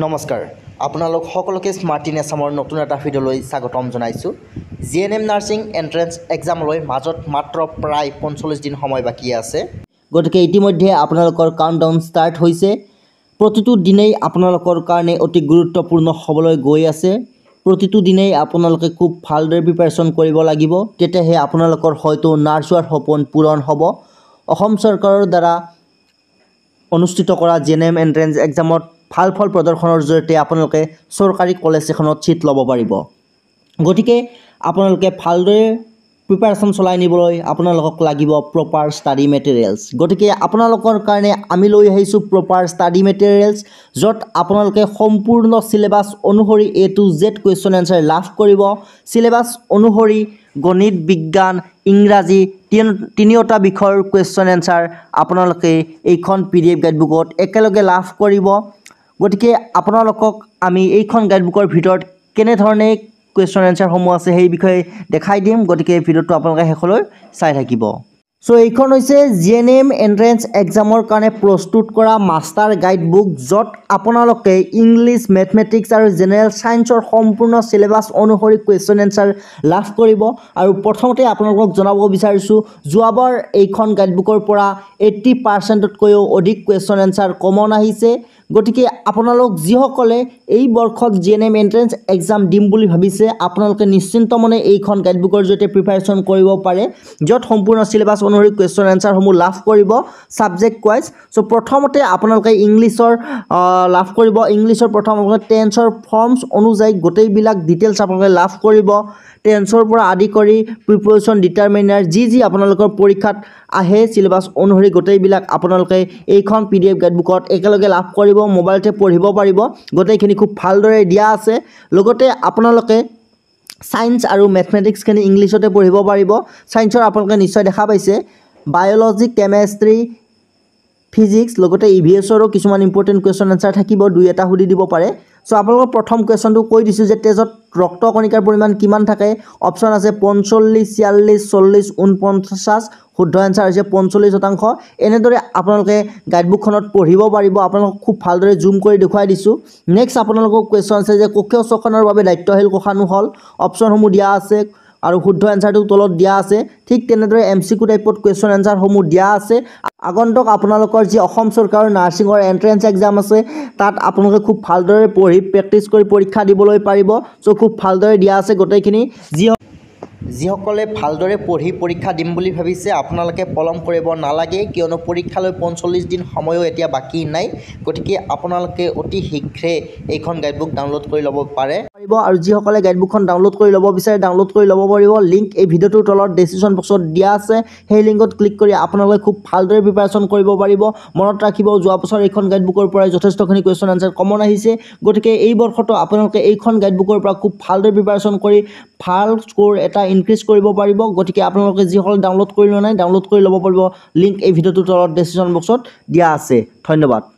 নমস্কাৰ আপোনালোক সকলোকে স্মাৰ্ট ইন আছামৰ নতুন এটা ভিডিঅ'লৈ স্বাগতম জনাইছোঁ। জিএনএম নাৰ্ছিং এণ্ট্ৰেন্স এক্সামলৈ মাজত মাত্ৰ প্ৰায় ৪৫ দিন সময় বাকী আছে। গতিকে ইতিমধ্যে আপোনালোকৰ কাউণ্টডাউন ষ্টাৰ্ট হৈছে। প্ৰতিটো দিনেই আপোনালোকৰ কাৰণে অতি গুৰুত্বপূৰ্ণ হ'বলৈ গৈ আছে। প্ৰতিটো দিনেই আপোনালোকে খুব ভালদৰে প্ৰিপাৰেশ্যন কৰিব লাগিব, তেতিয়াহে আপোনালোকৰ হয়তো নাৰ্ছ হোৱাৰ সপোন পূৰণ হ'ব। অসম চৰকাৰৰ দ্বাৰা অনুষ্ঠিত কৰা জিএনএম এণ্ট্ৰেন্স এক্সামত ভাল ফল প্ৰদৰ্শনৰ জৰিয়তে আপোনালোকে চৰকাৰী কলেজ এখনত ছিট ল'ব পাৰিব। গতিকে আপোনালোকে ভালদৰে প্ৰিপাৰেশ্যন চলাই নিবলৈ আপোনালোকক লাগিব প্ৰপাৰ ষ্টাডি মেটেৰিয়েলছ। গতিকে আপোনালোকৰ কাৰণে আমি লৈ আহিছোঁ প্ৰপাৰ ষ্টাডি মেটেৰিয়েলছ, য'ত আপোনালোকে সম্পূৰ্ণ চিলেবাছ অনুসৰি A to Z question answer লাভ কৰিব। চিলেবাছ অনুসৰি গণিত, বিজ্ঞান, ইংৰাজী তিনিওটা বিষয়ৰ কুৱেশ্যন এনচাৰ আপোনালোকে এইখন PDF গাইডবুকত একেলগে লাভ কৰিব। গতিকে আপোনালোকক আমি এইখন গাইডবুকৰ ভিতৰত কেনেধৰণে কুৱেশ্যন এনচাৰসমূহ আছে সেই বিষয়ে দেখাই দিম। গতিকে ভিডিঅ'টো আপোনালোকে শেষলৈ চাই থাকিব। চ' এইখন হৈছে জিএনএম এণ্ট্ৰেন্স এক্সামৰ কাৰণে প্ৰস্তুত কৰা মাষ্টাৰ গাইডবুক, য'ত আপোনালোকে ইংলিছ, মেথমেটিক্স আৰু জেনেৰেল ছায়েন্সৰ সম্পূৰ্ণ চিলেবাছ অনুসৰি কুৱেশ্যন এনচাৰ লাভ কৰিব। আৰু প্ৰথমতে আপোনালোকক জনাব বিচাৰিছোঁ, যোৱাবাৰ এইখন গাইডবুকৰ পৰা 80%তকৈও অধিক কুৱেশ্যন এনচাৰ কমন আহিছে। গতিকে আপোনালোক যিসকলে এই বৰ্ষত জিএনএম এণ্ট্ৰেন্স এক্সাম দিম বুলি ভাবিছে, আপোনালোকে নিশ্চিন্ত মনে এইখন গাইডবুকৰ জৰিয়তে প্ৰিপাৰেশ্যন কৰিব পাৰে, য'ত সম্পূৰ্ণ চিলেবাছ অনুসৰি কুৱেশ্যন এনচাৰসমূহ লাভ কৰিব ছাবজেক্ট ৱাইজ। চ' প্ৰথমতে আপোনালোকে ইংলিছৰ লাভ কৰিব। ইংলিছৰ প্ৰথম আপোনালোকে টেন্সৰ ফৰ্মছ অনুযায়ী গোটেইবিলাক ডিটেইলছ আপোনালোকে লাভ কৰিব। টেন্সৰ পৰা আদি কৰি প্ৰিপ'জিশ্যন, ডিটাৰমিনাৰ যি আপোনালোকৰ পৰীক্ষাত আহে চিলেবাছ অনুসৰি গোটেইবিলাক আপোনালোকে এইখন PDF গাইডবুকত একেলগে লাভ কৰিব। মোবাইলতে পঢ়িব পাৰিব, গোটেইখিনি খুব ভালদৰে দিয়া আছে। লগতে আপোনালোকে ছায়েন্স আৰু মেথমেটিক্সখিনি ইংলিছতে পঢ়িব পাৰিব। ছায়েন্সৰ আপোনালোকে নিশ্চয় দেখা পাইছে বায়'লজি, কেমেষ্ট্ৰি, ফিজিক্স, লগতে EVSৰো কিছুমান ইম্পৰ্টেণ্ট কুৱেশ্যন এনচাৰ থাকিব, দুই এটা সুধি দিব পাৰে। চ' আপোনালোকৰ প্ৰথম কুৱেশ্যনটো কৈ দিছোঁ যে তেজত ৰক্ত কণিকাৰ পৰিমাণ কিমান থাকে। অপশ্যন আছে 45, 46, 40, 49। শুদ্ধ এনচাৰ হৈছে 45%। এনেদৰে আপোনালোকে গাইডবুকখনত পঢ়িব পাৰিব। আপোনালোকক খুব ভালদৰে জুম কৰি দেখুৱাই দিছোঁ। নেক্সট আপোনালোকৰ কুৱেশ্যন আছে যে কক্ষীয় চকনৰ বাবে দায়িত্বশীল কোষাণু হ'ল। অপশ্যনসমূহ দিয়া আছে আৰু শুদ্ধ এনচাৰটো তলত দিয়া আছে। ঠিক তেনেদৰে MCQ টাইপত কুৱেশ্যন এনচাৰসমূহ দিয়া আছে। আগন্তুক আপোনালোকৰ যি অসম চৰকাৰৰ নাৰ্ছিঙৰ এণ্ট্ৰেন্স এক্সাম আছে, তাত আপোনালোকে খুব ভালদৰে পঢ়ি প্ৰেক্টিছ কৰি পৰীক্ষা দিবলৈ পাৰিব। চ' খুব ভালদৰে দিয়া আছে গোটেইখিনি। যিসকলে ভালদৰে পঢ়ি পৰীক্ষা দিম বুলি ভাবিছে, আপোনালোকে পলম কৰিব নালাগে, কিয়নো পৰীক্ষালৈ 45 দিন সময়ো এতিয়া বাকী নাই। গতিকে আপোনালোকে অতি শীঘ্ৰে এইখন গাইডবুক ডাউনলোড কৰি ল'ব পাৰে। আৰু যিসকলে গাইডবুকখন ডাউনলোড কৰি ল'ব বিচাৰে, ডাউনলোড কৰি ল'ব পাৰিব। লিংক এই ভিডিঅ'টোৰ তলত ডেছক্ৰিপশ্যন বক্সত দিয়া আছে। সেই লিংকত ক্লিক কৰি আপোনালোকে খুব ভালদৰে প্ৰিপাৰেশ্যন কৰিব পাৰিব। মনত ৰাখিব, যোৱা বছৰ এইখন গাইডবুকৰ পৰাই যথেষ্টখিনি কুৱেশ্যন এনচাৰ কমন আহিছে। গতিকে এই বৰ্ষতো আপোনালোকে এইখন গাইডবুকৰ পৰা খুব ভালদৰে প্ৰিপাৰেশ্যন কৰি ভাল স্ক'ৰ এটা ইনক্ৰিজ কৰিব পাৰিব। গতিকে আপোনালোকে যিসকলে ডাউনলোড কৰি লোৱা নাই, ডাউনলোড কৰি ল'ব পাৰিব। লিংক এই ভিডিঅ'টোৰ তলত ডেছক্ৰিপশ্যন বক্সত দিয়া আছে। ধন্যবাদ।